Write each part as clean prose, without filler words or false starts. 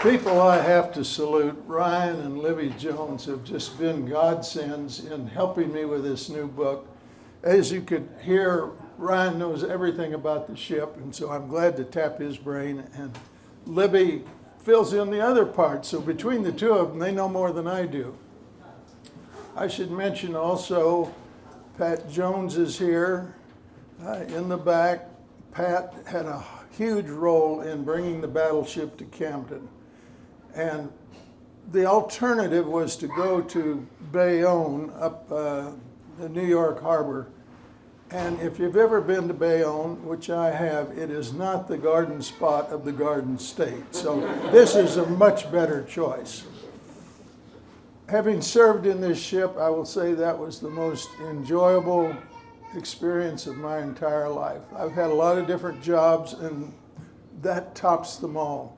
People I have to salute, Ryan and Libby Jones, have just been godsends in helping me with this new book. As you could hear, Ryan knows everything about the ship, and so I'm glad to tap his brain. And Libby fills in the other part, so between the two of them, they know more than I do. I should mention also, Pat Jones is here in the back. Pat had a huge role in bringing the Battleship to Camden. And the alternative was to go to Bayonne up the New York Harbor. And if you've ever been to Bayonne, which I have, it is not the garden spot of the Garden State. So this is a much better choice. Having served in this ship, I will say that was the most enjoyable experience of my entire life. I've had a lot of different jobs, and that tops them all.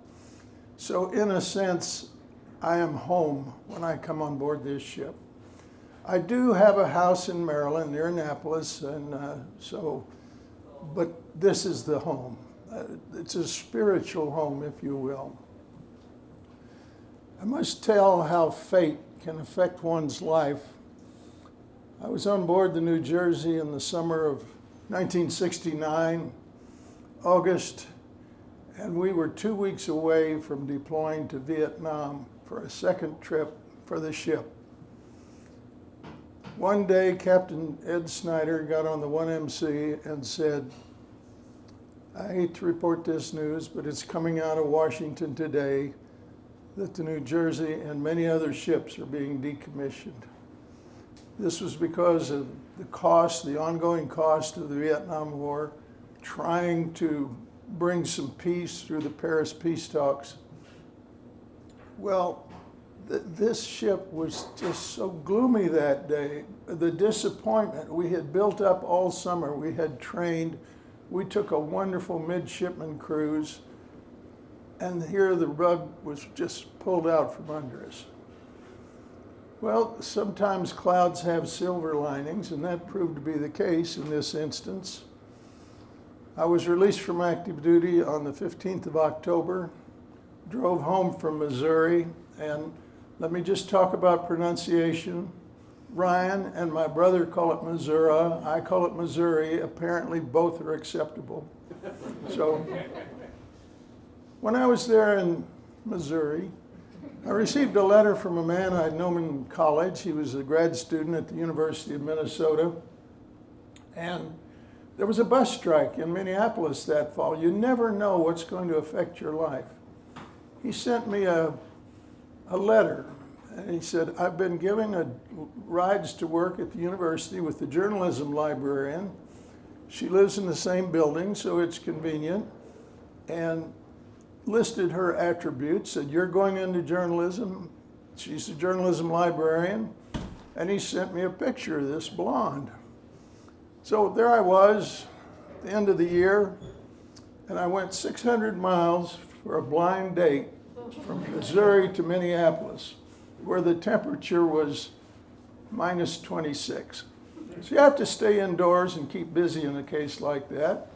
So in a sense, I am home when I come on board this ship. I do have a house in Maryland near Annapolis, and but this is the home. It's a spiritual home, if you will. I must tell how fate can affect one's life. I was on board the New Jersey in the summer of 1969, August, and we were 2 weeks away from deploying to Vietnam for a second trip for the ship. One day, Captain Ed Snyder got on the 1MC and said, "I hate to report this news, but it's coming out of Washington today that the New Jersey and many other ships are being decommissioned." This was because of the cost, the ongoing cost of the Vietnam War, trying to bring some peace through the Paris peace talks. Well, this ship was just so gloomy that day. The disappointment we had built up all summer. We had trained. We took a wonderful midshipman cruise, and here the rug was just pulled out from under us. Well, sometimes clouds have silver linings, and that proved to be the case in this instance. I was released from active duty on the 15th of October, drove home from Missouri, and let me just talk about pronunciation. Ryan and my brother call it Missouri. I call it Missouri. Apparently both are acceptable. So when I was there in Missouri, I received a letter from a man I'd known in college. He was a grad student at the University of Minnesota. And there was a bus strike in Minneapolis that fall. You never know what's going to affect your life. He sent me a letter, and he said, "I've been giving rides to work at the university with the journalism librarian. She lives in the same building, so it's convenient," and listed her attributes, said, "You're going into journalism." She's a journalism librarian, and he sent me a picture of this blonde. So there I was, at the end of the year, and I went 600 miles for a blind date from Missouri to Minneapolis, where the temperature was minus 26. So you have to stay indoors and keep busy in a case like that.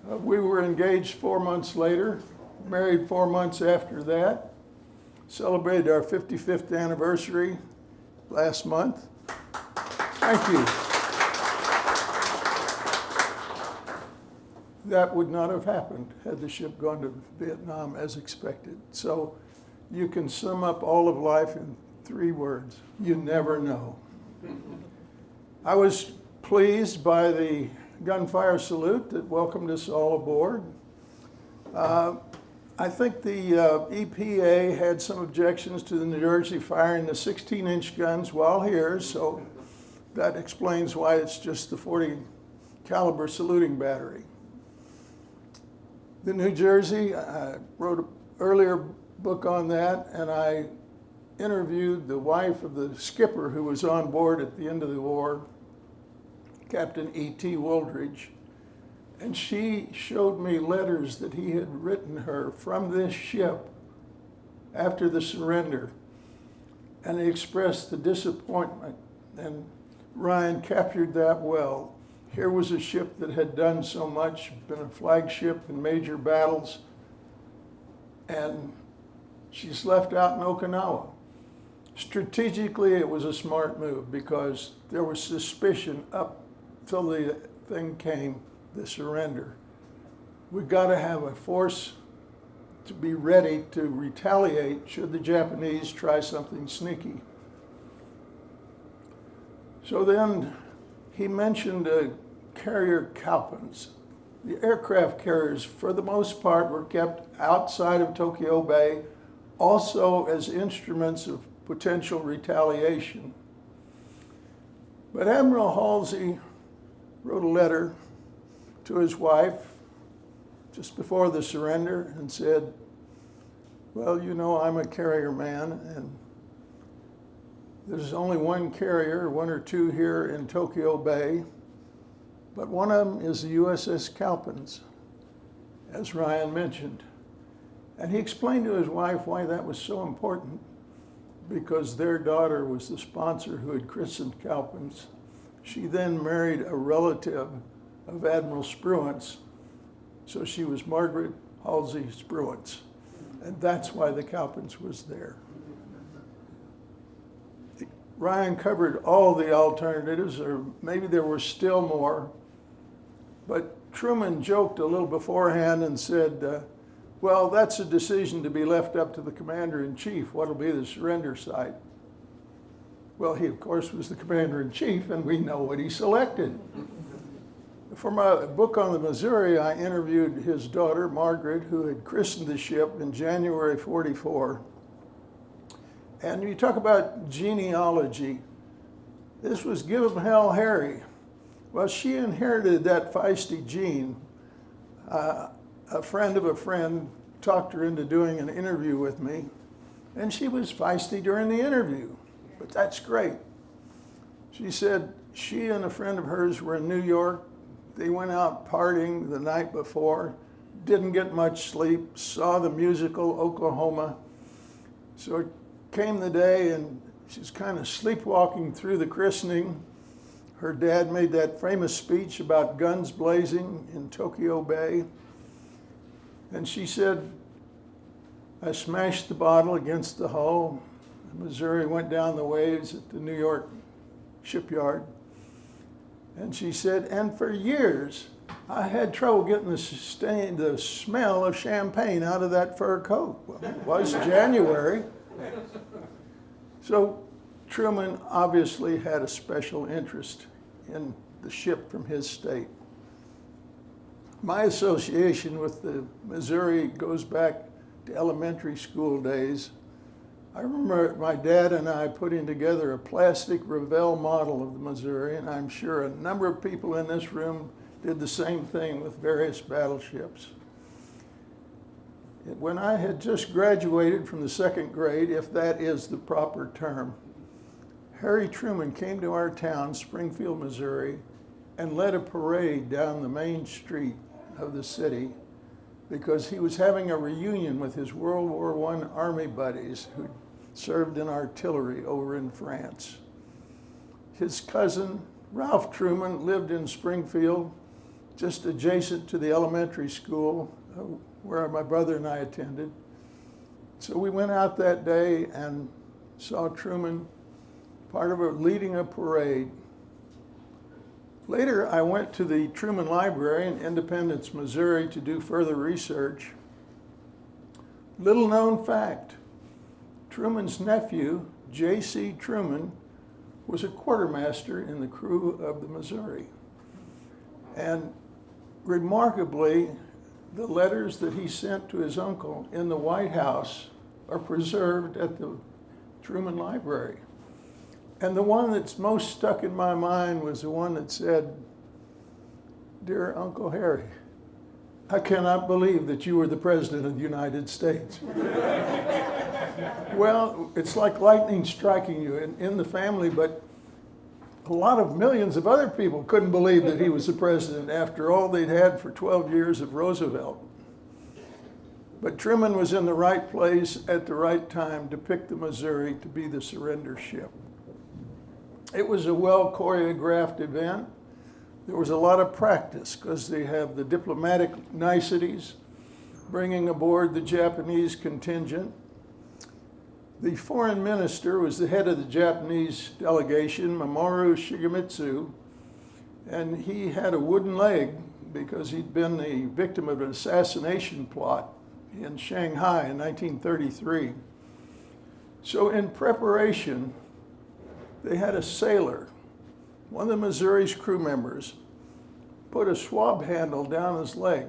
We were engaged 4 months later, married 4 months after that, celebrated our 55th anniversary last month. Thank you. That would not have happened had the ship gone to Vietnam as expected. So you can sum up all of life in 3 words: you never know. I was pleased by the gunfire salute that welcomed us all aboard. I think the EPA had some objections to the New Jersey firing the 16-inch guns while here, so that explains why it's just the 40 caliber saluting battery. The New Jersey, I wrote an earlier book on that, and I interviewed the wife of the skipper who was on board at the end of the war, Captain E.T. Woldridge, and she showed me letters that he had written her from this ship after the surrender, and he expressed the disappointment, and Ryan captured that well. Here was a ship that had done so much, been a flagship in major battles, and she's left out in Okinawa. Strategically, it was a smart move because there was suspicion up till the thing came, the surrender. We got to have a force to be ready to retaliate should the Japanese try something sneaky. So then he mentioned carrier Cowpens. The aircraft carriers, for the most part, were kept outside of Tokyo Bay, also as instruments of potential retaliation. But Admiral Halsey wrote a letter to his wife just before the surrender and said, well, you know, I'm a carrier man, and there's only one carrier, one or two here in Tokyo Bay, but one of them is the USS Cowpens, as Ryan mentioned. And he explained to his wife why that was so important, because their daughter was the sponsor who had christened Cowpens. She then married a relative of Admiral Spruance, so she was Margaret Halsey Spruance, and that's why the Cowpens was there. Ryan covered all the alternatives, or maybe there were still more, but Truman joked a little beforehand and said, well, that's a decision to be left up to the commander-in-chief. What'll be the surrender site? Well, he, of course, was the commander-in-chief, and we know what he selected. For my book on the Missouri, I interviewed his daughter, Margaret, who had christened the ship in January '44. And you talk about genealogy. This was Give 'em Hell Harry. Well, she inherited that feisty gene. A friend of a friend talked her into doing an interview with me, and she was feisty during the interview, but that's great. She said she and a friend of hers were in New York. They went out partying the night before, didn't get much sleep, saw the musical Oklahoma. So it came the day, and she's kind of sleepwalking through the christening. Her dad made that famous speech about guns blazing in Tokyo Bay. And she said, I smashed the bottle against the hull. The Missouri went down the waves at the New York shipyard. And she said, and for years, I had trouble getting the smell of champagne out of that fur coat. Well, it was January. So Truman obviously had a special interest in the ship from his state. My association with the Missouri goes back to elementary school days. I remember my dad and I putting together a plastic Revell model of the Missouri, and I'm sure a number of people in this room did the same thing with various battleships. When I had just graduated from the second grade, if that is the proper term, Harry Truman came to our town, Springfield, Missouri, and led a parade down the main street of the city because he was having a reunion with his World War I Army buddies who served in artillery over in France. His cousin, Ralph Truman, lived in Springfield, just adjacent to the elementary school where my brother and I attended. So we went out that day and saw Truman, part of leading a parade. Later, I went to the Truman Library in Independence, Missouri to do further research. Little known fact, Truman's nephew, J.C. Truman, was a quartermaster in the crew of the Missouri. And remarkably, the letters that he sent to his uncle in the White House are preserved at the Truman Library. And the one that's most stuck in my mind was the one that said, Dear Uncle Harry, I cannot believe that you were the President of the United States. Well, it's like lightning striking you in the family, but a lot of millions of other people couldn't believe that he was the president after all they'd had for 12 years of Roosevelt. But Truman was in the right place at the right time to pick the Missouri to be the surrender ship. It was a well-choreographed event. There was a lot of practice because they have the diplomatic niceties, bringing aboard the Japanese contingent. The foreign minister was the head of the Japanese delegation, Mamoru Shigemitsu, and he had a wooden leg because he'd been the victim of an assassination plot in Shanghai in 1933. So in preparation, they had a sailor, one of the Missouri's crew members, put a swab handle down his leg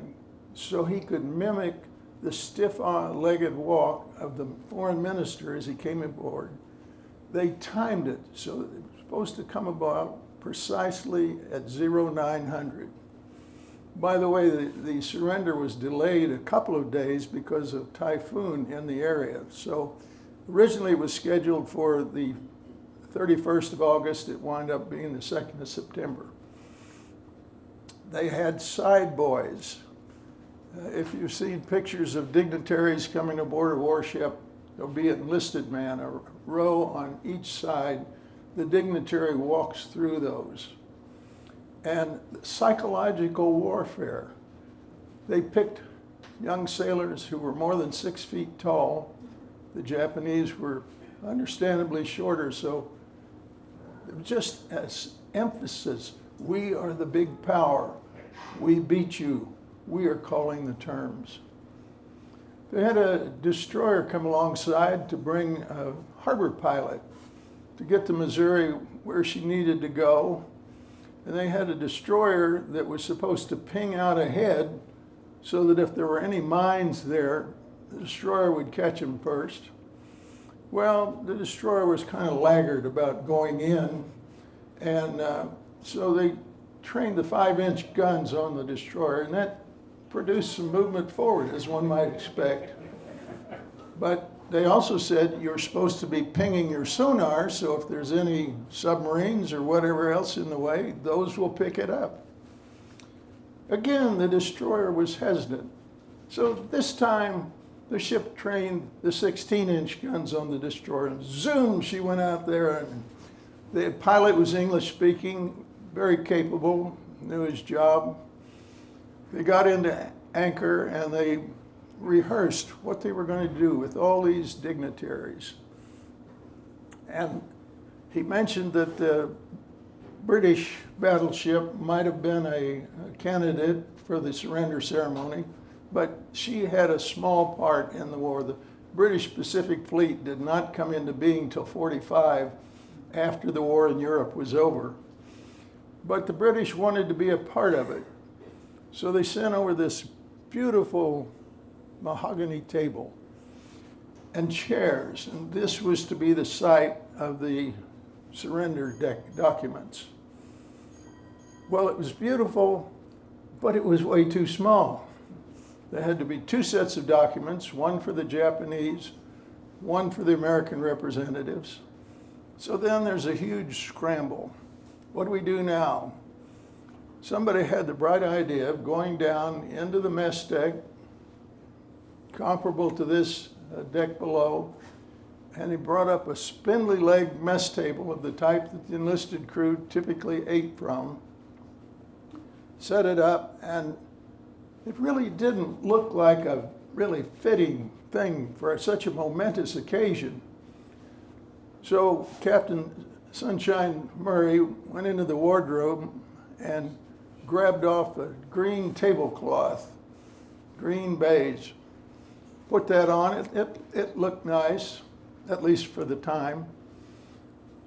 so he could mimic the stiff-legged walk of the foreign minister as he came aboard. They timed it so that it was supposed to come about precisely at 0900. By the way, the surrender was delayed a couple of days because of typhoon in the area. So originally it was scheduled for the 31st of August. It wound up being the 2nd of September. They had side buoys. If you've seen pictures of dignitaries coming aboard a warship, there'll be an enlisted man, a row on each side. The dignitary walks through those. And psychological warfare. They picked young sailors who were more than 6 feet tall. The Japanese were understandably shorter, so just as emphasis, we are the big power. We beat you. We are calling the terms. They had a destroyer come alongside to bring a harbor pilot to get to Missouri where she needed to go. And they had a destroyer that was supposed to ping out ahead so that if there were any mines there, the destroyer would catch them first. Well, the destroyer was kind of laggard about going in, and so they trained the 5-inch guns on the destroyer, and that produced some movement forward, as one might expect. But they also said you're supposed to be pinging your sonar, so if there's any submarines or whatever else in the way, those will pick it up. Again, the destroyer was hesitant. So this time, the ship trained the 16-inch guns on the destroyer, and zoom, she went out there, and the pilot was English-speaking, very capable, knew his job. They got into anchor, and they rehearsed what they were going to do with all these dignitaries. And he mentioned that the British battleship might have been a candidate for the surrender ceremony, but she had a small part in the war. The British Pacific Fleet did not come into being till 45, after the war in Europe was over. But the British wanted to be a part of it. So they sent over this beautiful mahogany table and chairs, and this was to be the site of the surrender documents. Well, it was beautiful, but it was way too small. There had to be 2 sets of documents, one for the Japanese, one for the American representatives. So then there's a huge scramble. What do we do now? Somebody had the bright idea of going down into the mess deck, comparable to this deck below, and he brought up a spindly leg mess table of the type that the enlisted crew typically ate from, set it up, and it really didn't look like a really fitting thing for such a momentous occasion. So Captain Sunshine Murray went into the wardrobe and grabbed off a green tablecloth, green beige, put that on. It looked nice, at least for the time.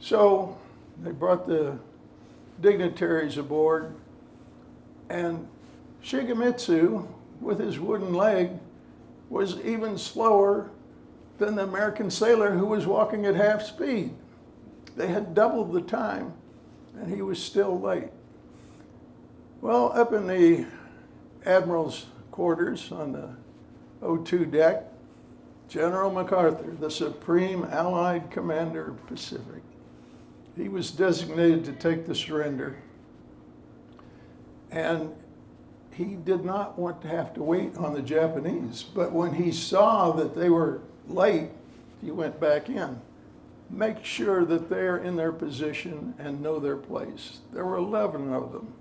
So they brought the dignitaries aboard, and Shigemitsu, with his wooden leg, was even slower than the American sailor who was walking at half speed. They had doubled the time, and he was still late. Well, up in the Admiral's quarters on the O2 deck, General MacArthur, the Supreme Allied Commander of Pacific, he was designated to take the surrender. And he did not want to have to wait on the Japanese, but when he saw that they were late, he went back in. Make sure that they're in their position and know their place. There were 11 of them.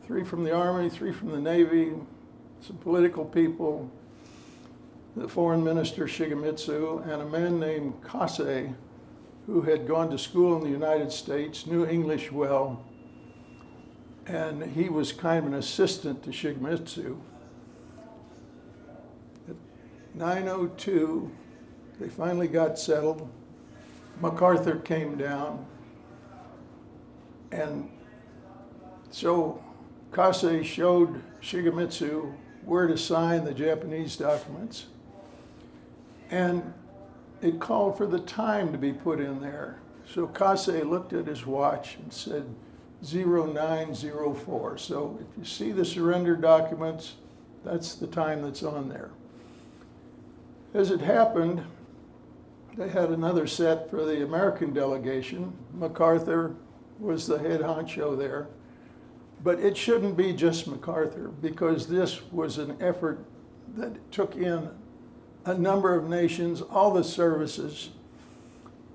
3 from the Army, 3 from the Navy, some political people. the foreign minister Shigemitsu, and a man named Kase, who had gone to school in the United States, knew English well, and he was kind of an assistant to Shigemitsu. At 9:02, they finally got settled. MacArthur came down, and so Kase showed Shigemitsu where to sign the Japanese documents, and it called for the time to be put in there. So Kase looked at his watch and said 0904. So if you see the surrender documents, that's the time that's on there. As it happened, they had another set for the American delegation. MacArthur was the head honcho there. But it shouldn't be just MacArthur, because this was an effort that took in a number of nations, all the services.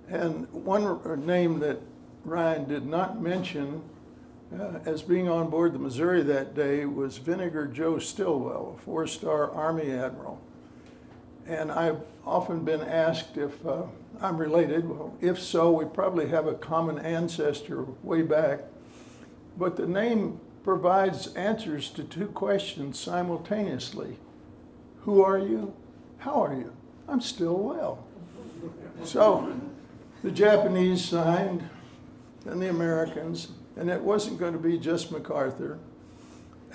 And one name that Ryan did not mention as being on board the Missouri that day was Vinegar Joe Stillwell, a 4-star Army admiral. And I've often been asked if I'm related. Well, if so, we probably have a common ancestor way back. But the name provides answers to two questions simultaneously. Who are you? How are you? I'm still well. So the Japanese signed, and the Americans, and it wasn't going to be just MacArthur.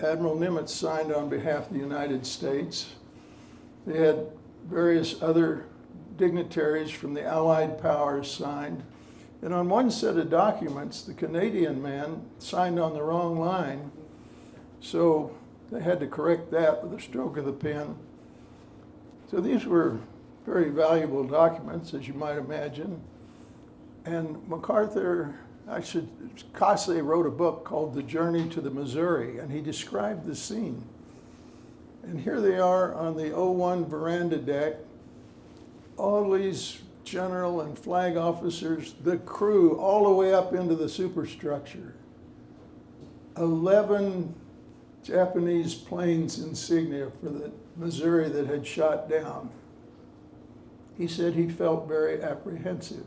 Admiral Nimitz signed on behalf of the United States. They had various other dignitaries from the Allied powers signed. And on one set of documents, the Canadian man signed on the wrong line. So they had to correct that with a stroke of the pen. So these were very valuable documents, as you might imagine. And Kase wrote a book called The Journey to the Missouri, and he described the scene. And here they are on the 01 veranda deck, all these general and flag officers, the crew, all the way up into the superstructure. 11 Japanese planes insignia for the Missouri that had shot down. He said he felt very apprehensive,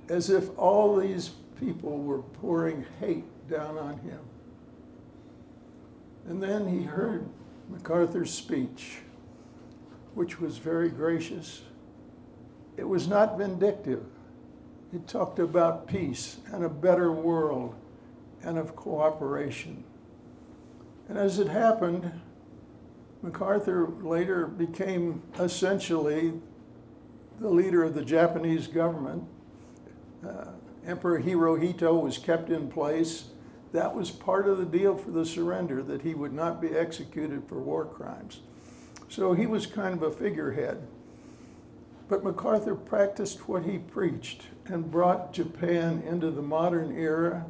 as if all these people were pouring hate down on him. And then he heard MacArthur's speech, which was very gracious. It was not vindictive. It talked about peace and a better world and of cooperation. And as it happened, MacArthur later became essentially the leader of the Japanese government. Emperor Hirohito was kept in place. That was part of the deal for the surrender, that he would not be executed for war crimes. So he was kind of a figurehead. But MacArthur practiced what he preached and brought Japan into the modern era.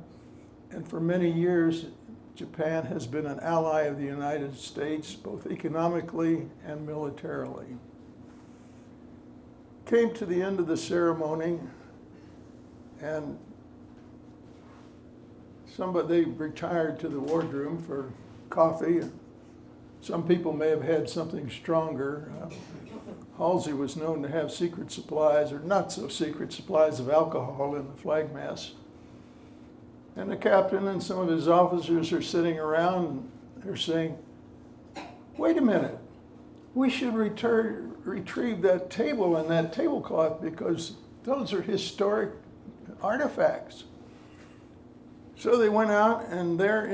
And for many years, Japan has been an ally of the United States, both economically and militarily. Came to the end of the ceremony, and they retired to the wardroom for coffee. Some people may have had something stronger. Halsey was known to have secret supplies, or not so secret supplies, of alcohol in the flag mess. And the captain and some of his officers are sitting around, and they're saying, wait a minute, we should retrieve that table and that tablecloth, because those are historic artifacts. So they went out, and there